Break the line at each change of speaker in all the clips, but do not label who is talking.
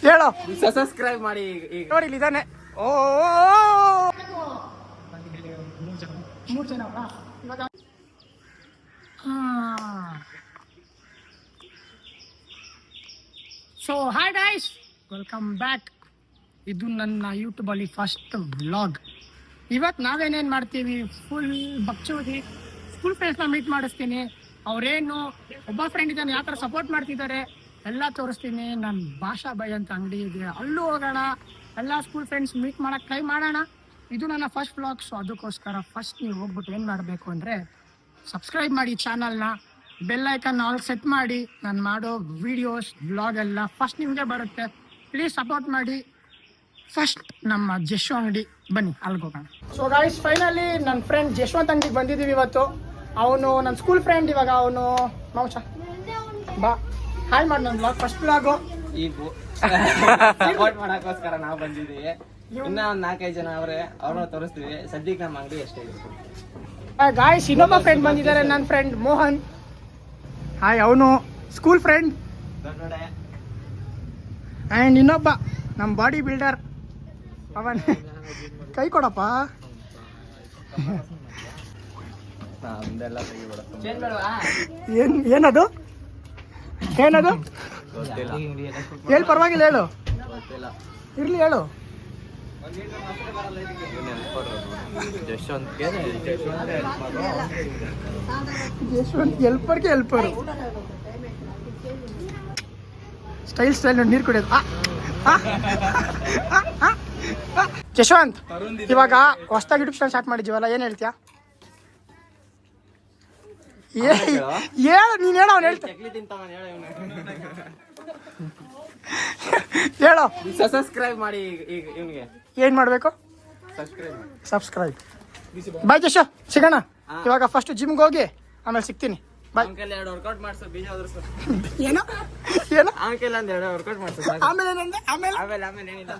ಹೇಳೋ
ಸಬ್ಸ್ಕ್ರೈಬ್ ಮಾಡಿ
ನೋಡಿ ಇಲ್ಲಿದ್ದಾನೆ. ಓ ಮೂರು ಜನ ಇವಾಗ so hi guys, welcome back. ಇದು ನನ್ನ ಯೂಟ್ಯೂಬಲ್ಲಿ ಫಸ್ಟ್ ವ್ಲಾಗ್. ಇವತ್ತು ನಾವೇನೇನು ಮಾಡ್ತೀವಿ, ಫುಲ್ ಬಚ್ಚೋದಿ ಸ್ಕೂಲ್ ಫ್ರೆಂಡ್ಸ್ನ ಮೀಟ್ ಮಾಡಿಸ್ತೀನಿ. ಅವರೇನು ಒಬ್ಬ ಫ್ರೆಂಡ್ ಇದ್ದಾನೆ, ಯಾವ ಥರ ಸಪೋರ್ಟ್ ಮಾಡ್ತಿದ್ದಾರೆ ಎಲ್ಲ ತೋರಿಸ್ತೀನಿ. ನನ್ನ ಭಾಷಾ ಬೈ ಅಂತ ಅಂಗಡಿ ಇದೆ, ಅಲ್ಲೂ ಹೋಗೋಣ. ಎಲ್ಲ ಸ್ಕೂಲ್ ಫ್ರೆಂಡ್ಸ್ ಮೀಟ್ ಮಾಡೋಕ್ಕೆ ಟ್ರೈ ಮಾಡೋಣ. ಇದು ನನ್ನ ಫಸ್ಟ್ ವ್ಲಾಗ್. ಸೊ ಅದಕ್ಕೋಸ್ಕರ ಫಸ್ಟ್ ನೀವು ಹೋಗ್ಬಿಟ್ಟು ಏನು ಮಾಡಬೇಕು ಅಂದರೆ ಸಬ್ಸ್ಕ್ರೈಬ್ ಮಾಡಿ ಚಾನಲ್ನ, ಬೆಲ್ ಐಕನ್ ಆಲ್ ಸೆಟ್ ಮಾಡಿ. ನಾನು ಮಾಡೋ ವೀಡಿಯೋಸ್ ವ್ಲಾಗ್ ಎಲ್ಲ ಫಸ್ಟ್ ನಿಮಗೆ ಬರುತ್ತೆ. ಪ್ಲೀಸ್ ಸಪೋರ್ಟ್ ಮಾಡಿ. ಫಸ್ಟ್ ನಮ್ಮ ಜಶ್ವ ಅಂಗಡಿ, ಬನ್ನಿ ಅಲ್ಲಿಗೆ ಹೋಗೋಣ. ಸೊ ಗೈಸ್, ಫೈನಲಿ ನನ್ನ ಫ್ರೆಂಡ್ ಜಶ್ವಂತ್ ಅಂಗಡಿಗೆ ಬಂದಿದ್ದೀವಿ ಇವತ್ತು. ಅವನು ನನ್ನ ಸ್ಕೂಲ್ ಫ್ರೆಂಡ್. ಇವಾಗ ಅವನು ಮಾಂಸ ಬಾ ಹಾಯ್ ಮಾಡಿ ನನ್ನ ವ್ಲಾಗ್, ಫಸ್ಟ್ ವ್ಲಾಗು.
ಸಪೋರ್ಟ್ ಮಾಡೋಕ್ಕೋಸ್ಕರ ನಾವು ಬಂದಿದ್ದೀವಿ. ಇನ್ನ ಒಂದು 4-5 ಜನ ಅವರೇ, ಅವ್ರನ್ನ ತೋರಿಸ್ತೀವಿ. ಸದ್ಯಕ್ಕೆ ನಮ್ಮ ಅಂಗಡಿ ಅಷ್ಟೇ ಇದೆ.
ಗಾಯ್ಸ್, ಇನ್ನೊಬ್ಬ ಫ್ರೆಂಡ್ ಬಂದಿದ್ದಾರೆ, ನನ್ನ ಫ್ರೆಂಡ್ ಮೋಹನ್. ಹಾಯ್, ಅವನು ಸ್ಕೂಲ್ ಫ್ರೆಂಡ್. ಆ್ಯಂಡ್ ಇನ್ನೊಬ್ಬ ನಮ್ಮ ಬಾಡಿ ಬಿಲ್ಡರ್ ಪವನ್. ಕೈ ಕೊಡಪ್ಪ. ಏನದು ಏನದು ಹೇಳು, ಪರವಾಗಿಲ್ಲ ಹೇಳು, ಇರ್ಲಿ ಹೇಳು. ಜಶ್ವಂತ್ ಹೆಲ್ಪರ್ಗೆ ಹೆಲ್ಪರು. ಸ್ಟೈಲ್ ನೋಡಿ, ನೀರು ಕುಡಿಯೋದು. ಜಶ್ವಂತ್, ಇವಾಗ ಹೊಸದಾಗಿ ಯೂಟ್ಯೂಬ್ ಚಾನಲ್ ಸ್ಟಾರ್ಟ್ ಮಾಡಿದ್ದೀವಲ್ಲ, ಏನು ಹೇಳ್ತೀಯಾ? ಹೇಳು, ನೀನು ಹೇಳೋ, ಅವ್ನು ಹೇಳ್ತಾ ಹೇಳೋ.
ಸಬ್ಸ್ಕ್ರೈಬ್ ಮಾಡಿ. ಇವನಿಗೆ
ಏನು ಮಾಡಬೇಕು? ಸಬ್ಸ್ಕ್ರೈಬ್. ಬಾಯ್ ಜಶೋ, ಸಿಗೋಣ. ಇವಾಗ ಫಸ್ಟ್ ಜಿಮ್ಗೆ ಹೋಗಿ ಆಮೇಲೆ ಸಿಗ್ತೀನಿ. ಬಾಯ್.
ಎರಡು ವರ್ಕೌಟ್ ಮಾಡಿಸೋ, ಬೀಜ ಉದುರಿಸೋ.
ಏನೋ ಏನೋ
ಎರಡು ವರ್ಕೌಟ್ ಮಾಡಿಸೋ, ಆಮೇಲೆ ಏನಿಲ್ಲ.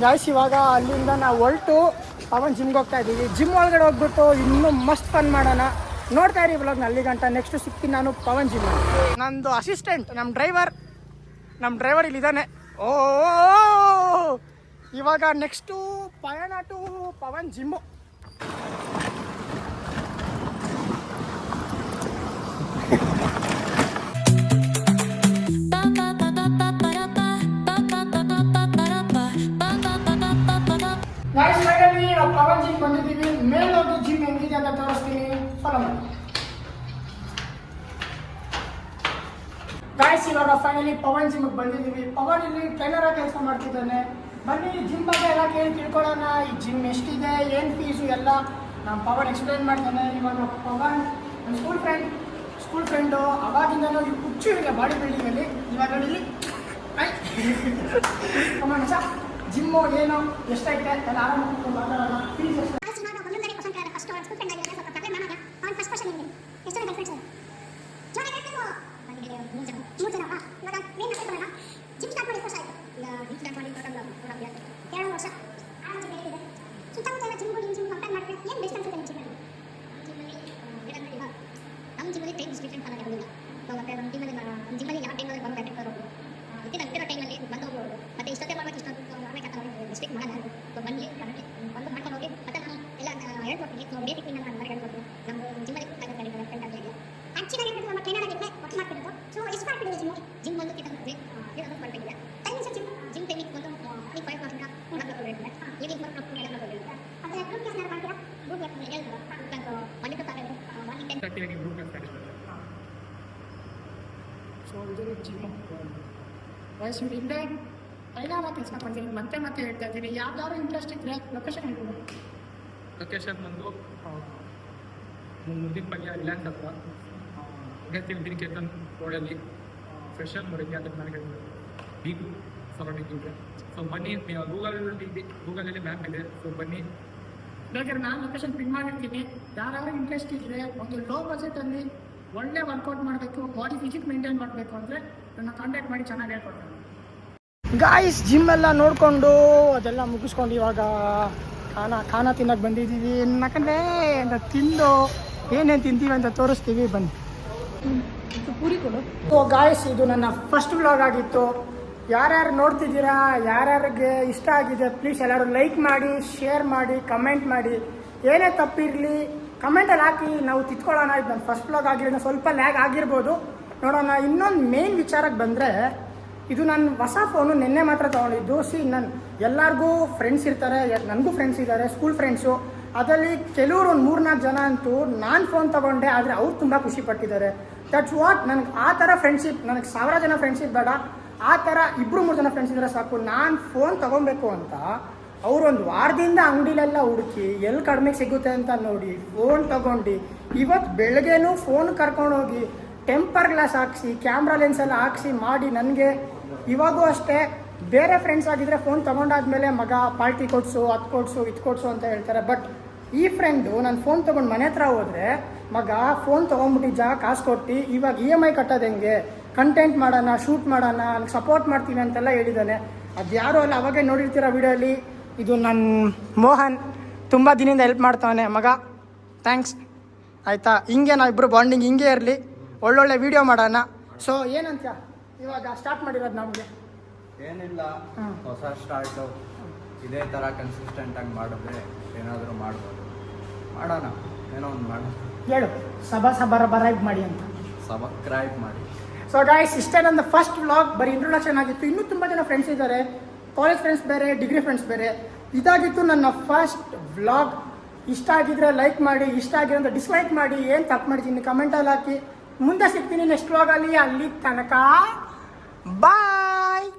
ಗಾಯ್ಸ್, ಇವಾಗ ಅಲ್ಲಿಂದ ನಾವು ಹೊರಟು ಪವನ್ ಜಿಮ್ಗೆ ಹೋಗ್ತಾ ಇದ್ದೀವಿ. ಜಿಮ್ ಒಳಗಡೆ ಹೋಗ್ಬಿಟ್ಟು ಇನ್ನೂ ಮಸ್ತ್ ಫನ್ ಮಾಡೋಣ. ನೋಡ್ತಾ ಇರಿ ಬ್ಲಾಗ್ನ ಅಲ್ಲಿ ಗಂಟ. ನೆಕ್ಸ್ಟ್ ಸಿಗ್ತೀನಿ ನಾನು ಪವನ್ ಜಿಮ್. ನಂದು ಅಸಿಸ್ಟೆಂಟ್ ನಮ್ಮ ಡ್ರೈವರ್ ಇಲ್ಲಿದ್ದಾನೆ. ಓ ಇವಾಗ ನೆಕ್ಸ್ಟು ಪಯಣ to Pavan gym. Guys, finally ನಾವು ಪವನ್ ಜಿಮ್ ಬಂದಿದ್ದೀವಿ. ಮೇಲೆ ಹೋಗಿ ಜಿಮ್ ಹೆಂಗಿದೆ ಅಂತ ತೋರಿಸ್ತೀನಿ, ಫಾಲೋ ಮಾಡಿ. ಗೈಸ್, ಇವಾಗ ಫೈನಲಿ ಪವನ್ ಜಿಮ್ಗೆ ಬಂದಿದ್ದೀವಿ. ಪವನ್ ಇಲ್ಲಿ ಟ್ರೈನರ್ ಆಗಿ ಕೆಲಸ ಮಾಡ್ತಿದ್ದಾನೆ. ಬನ್ನಿ ಜಿಮ್ ಬಗ್ಗೆ ಎಲ್ಲ ಕೇಳಿ ತಿಳ್ಕೊಳ್ಳೋಣ. ಈ ಜಿಮ್ ಎಷ್ಟಿದೆ, ಏನು ಫೀಸು ಎಲ್ಲ ನಮ್ಮ ಪವನ್ ಎಕ್ಸ್ಪ್ಲೈನ್ ಮಾಡ್ತಾನೆ. ಇವಾಗ ಪವನ್ ನನ್ನ ಸ್ಕೂಲ್ ಫ್ರೆಂಡು, ಅವಾಗಿಂದನೂ ಈ ಹುಚ್ಚು ಇದೆ ಬಾಡಿ ಬಿಲ್ಡಿಂಗಲ್ಲಿ. ಇವಾಗ ನೋಡಿ ಕಮಾನ್ ಸರ್, ಜಿಮ್ಮು ಏನು ಎಷ್ಟೈತೆ ಎಲ್ಲ ಆರಾಮಾಗಿ ಮಾತಾಡೋಣ. ಫೀಸ್ ಎಷ್ಟು? ಸೊ ಇದು ಜಿಮ್. ವಯಸ್ಸು ಹಿಂದೆ ಟ್ರೈನರ್ ಕೆಲಸ ಮಾಡ್ತೀನಿ. ಮತ್ತೆ ಹೇಳ್ತಾ ಇದ್ದೀನಿ, ಯಾವ್ದಾದ್ರು ಇಂಟ್ರೆಸ್ಟ್ ಇದ್ದರೆ ಲೊಕೇಶನ್ ಹೇಳ್ಬೋದು.
ಲೊಕೇಶನ್ ಬಂದು ಮುದ್ದಿನ ಪಲ್ಯ ಲ್ಯಾಂಡ್ ಹತ್ರ ಅಗತ್ಯ ಕೇತನ್ ರೋಡಲ್ಲಿ ಫ್ರೆಶರ್ ಮರಿಗೆ ಅದಕ್ಕೆ ನನಗೆ ಬೀಗು ಸರೌಂಡಿಂಗ್ ಇದೆ. ಸೊ ಬನ್ನಿ, ಗೂಗಲಲ್ಲಿ ಮ್ಯಾಪ್ ಇದೆ. ಸೊ ಬನ್ನಿ,
ಬೇಕಾದ್ರೆ ನಾನು ಲೊಕೇಶನ್ ಪಿನ್ ಮಾಡಿರ್ತೀನಿ. ಯಾರಾದ್ರೂ ಇಂಟ್ರೆಸ್ಟ್ ಇದ್ದರೆ ಒಂದು ಲೋ ಬಜೆಟಲ್ಲಿ ಒಳ್ಳೆ ವರ್ಕೌಟ್ ಮಾಡಬೇಕು, ಬಾಡಿ ಫಿಸಿಕ್ ಮೇಂಟೈನ್ ಮಾಡಬೇಕು ಅಂದರೆ ನನ್ನ ಕಾಂಟ್ಯಾಕ್ಟ್ ಮಾಡಿ, ಚೆನ್ನಾಗಿ ಹೇಳ್ಕೊಡ್ತೀನಿ. ಗಾಯ್ಸ್, ಜಿಮ್ ಎಲ್ಲ ನೋಡಿಕೊಂಡು ಅದೆಲ್ಲ ಮುಗಿಸ್ಕೊಂಡು ಇವಾಗ ಖಾನ ತಿನ್ನೋಕ್ಕೆ ಬಂದಿದ್ದೀವಿ. ಯಾಕಂದರೆ ತಿಂದು ಏನೇನು ತಿಂತೀವಿ ಅಂತ ತೋರಿಸ್ತೀವಿ, ಬನ್ನಿ. ಸೊ ಗಾಯ್ಸ್, ಇದು ನನ್ನ ಫಸ್ಟ್ ವ್ಲಾಗ್ ಆಗಿತ್ತು. ಯಾರ್ಯಾರು ನೋಡ್ತಿದ್ದೀರಾ, ಯಾರ್ಯಾರಿಗೆ ಇಷ್ಟ ಆಗಿದೆ ಪ್ಲೀಸ್ ಎಲ್ಲರೂ ಲೈಕ್ ಮಾಡಿ, ಶೇರ್ ಮಾಡಿ, ಕಮೆಂಟ್ ಮಾಡಿ. ಏನೇ ತಪ್ಪಿರಲಿ ಕಮೆಂಟಲ್ಲಿ ಹಾಕಿ, ನಾವು ತಿದ್ಕೊಳ್ಳೋಣ. ಇದು ನನ್ನ ಫಸ್ಟ್ ವ್ಲಾಗ್ ಆಗಿರೋದ್ರಿಂದ ಸ್ವಲ್ಪ ಲ್ಯಾಗ್ ಆಗಿರ್ಬೋದು, ನೋಡೋಣ. ಇನ್ನೊಂದು ಮೇನ್ ವಿಚಾರಕ್ಕೆ ಬಂದರೆ, ಇದು ನನ್ನ ಹೊಸ ಫೋನು ನಿನ್ನೆ ಮಾತ್ರ ತೊಗೊಂಡಿದ್ದು. ನನ್ನ ಎಲ್ಲರಿಗೂ ಫ್ರೆಂಡ್ಸ್ ಇರ್ತಾರೆ, ನನಗೂ ಫ್ರೆಂಡ್ಸ್ ಇದ್ದಾರೆ, ಸ್ಕೂಲ್ ಫ್ರೆಂಡ್ಸು. ಅದರಲ್ಲಿ ಕೆಲವರು ಒಂದು 3-4 ಜನ ಅಂತೂ ನಾನು ಫೋನ್ ತೊಗೊಂಡೆ, ಆದರೆ ಅವ್ರು ತುಂಬ ಖುಷಿ ಪಟ್ಟಿದ್ದಾರೆ. ದಟ್ಸ್ ವಾಟ್, ನನಗೆ ಆ ಥರ ಫ್ರೆಂಡ್ಶಿಪ್, ನನಗೆ 1000 ಜನ ಫ್ರೆಂಡ್ಶಿಪ್ ಬೇಡ, ಆ ಥರ 2-3 ಜನ ಫ್ರೆಂಡ್ಸ್ ಇದ್ದರೆ ಸಾಕು. ನಾನು ಫೋನ್ ತೊಗೊಬೇಕು ಅಂತ ಅವರು ಒಂದು ವಾರದಿಂದ ಅಂಗಡಿಲೆಲ್ಲ ಹುಡುಕಿ ಎಲ್ಲಿ ಕಡಿಮೆ ಸಿಗುತ್ತೆ ಅಂತ ನೋಡಿ ಫೋನ್ ತೊಗೊಂಡು, ಇವತ್ತು ಬೆಳಗ್ಗೆನೂ ಫೋನ್ ಕರ್ಕೊಂಡೋಗಿ ಟೆಂಪರ್ ಗ್ಲಾಸ್ ಹಾಕ್ಸಿ, ಕ್ಯಾಮ್ರಾ ಲೆನ್ಸ್ ಎಲ್ಲ ಹಾಕ್ಸಿ ಮಾಡಿ ನನಗೆ. ಇವಾಗೂ ಅಷ್ಟೇ, ಬೇರೆ ಫ್ರೆಂಡ್ಸ್ ಆಗಿದ್ದರೆ ಫೋನ್ ತೊಗೊಂಡಾದ್ಮೇಲೆ ಮಗ ಪಾರ್ಟಿ ಕೊಡಿಸು, ಅದು ಕೊಡಿಸು, ಇದು ಕೊಡಿಸು ಅಂತ ಹೇಳ್ತಾರೆ. ಬಟ್ ಈ ಫ್ರೆಂಡು ನಾನು ಫೋನ್ ತೊಗೊಂಡು ಮನೆ ಹತ್ರ ಹೋದರೆ, ಮಗ ಫೋನ್ ತೊಗೊಂಡ್ಬಿಟ್ಟಿದ್ದ, ಕಾಸು ಕೊಟ್ಟು ಇವಾಗ EMI ಕಟ್ಟೋದು ಹೆಂಗೆ, ಕಂಟೆಂಟ್ ಮಾಡೋಣ, ಶೂಟ್ ಮಾಡೋಣ, ನನಗೆ ಸಪೋರ್ಟ್ ಮಾಡ್ತೀನಿ ಅಂತೆಲ್ಲ ಹೇಳಿದ್ದಾನೆ. ಅದು ಯಾರೂ ಅಲ್ಲ, ಅವಾಗೇ ನೋಡಿರ್ತೀರ ವಿಡಿಯೋಲಿ. ಇದು ನನ್ನ ಮೋಹನ್, ತುಂಬ ದಿನದಿಂದ ಹೆಲ್ಪ್ ಮಾಡ್ತಾನೆ ಮಗ. ಥ್ಯಾಂಕ್ಸ್ ಆಯಿತಾ. ಹಿಂಗೆ ನಾವಿಬ್ಬರು ಬಾಂಡಿಂಗ್ ಹಿಂಗೆ ಇರಲಿ, ಒಳ್ಳೊಳ್ಳೆ ವೀಡಿಯೋ ಮಾಡೋಣ. ಸೊ ಏನಂತ ಇವಾಗ ಸ್ಟಾರ್ಟ್ ಮಾಡಿರೋದು ನಮಗೆ
ಏನಿಲ್ಲ, ಹೊಸ ಸ್ಟಾರ್ಟು ಇದೇ ಥರ ಕನ್ಸಿಸ್ಟೆಂಟಾಗಿ ಮಾಡಿದ್ರೆ ಏನಾದರೂ ಮಾಡ್ಬೋದು. ಮಾಡೋಣ, ಏನೋ ಒಂದು ಮಾಡೋಣ.
ಹೇಳು, ಸಬರೈಬ್ ಮಾಡಿ ಅಂತ.
ಸಬ್ಸ್ಕ್ರೈಬ್ ಮಾಡಿ.
ಸೊ ಗಾಯ್ಸ್, ಇಷ್ಟೇ ನನ್ನ ಫಸ್ಟ್ ವ್ಲಾಗ್. ಬರೀ ಇಂಟ್ರೊಡಕ್ಷನ್ ಆಗಿತ್ತು. ಇನ್ನೂ ತುಂಬ ಜನ ಫ್ರೆಂಡ್ಸ್ ಇದ್ದಾರೆ, ಕಾಲೇಜ್ ಫ್ರೆಂಡ್ಸ್ ಬೇರೆ, ಡಿಗ್ರಿ ಫ್ರೆಂಡ್ಸ್ ಬೇರೆ. ಇದಾಗಿತ್ತು ನನ್ನ ಫಸ್ಟ್ ವ್ಲಾಗ್. ಇಷ್ಟ ಆಗಿದ್ರೆ ಲೈಕ್ ಮಾಡಿ, ಇಷ್ಟ ಆಗಿರೋ ಅಂತ ಡಿಸ್ಲೈಕ್ ಮಾಡಿ. ಏನು ತಪ್ಪು ಮಾಡಿದ್ದೀನಿ ಕಮೆಂಟಲ್ಲಿ ಹಾಕಿ. ಮುಂದೆ ಸಿಗ್ತೀನಿ ನೆಕ್ಸ್ಟ್ ವ್ಲಾಗಲ್ಲಿ. ಅಲ್ಲಿ ತನಕ ಬಾಯ್.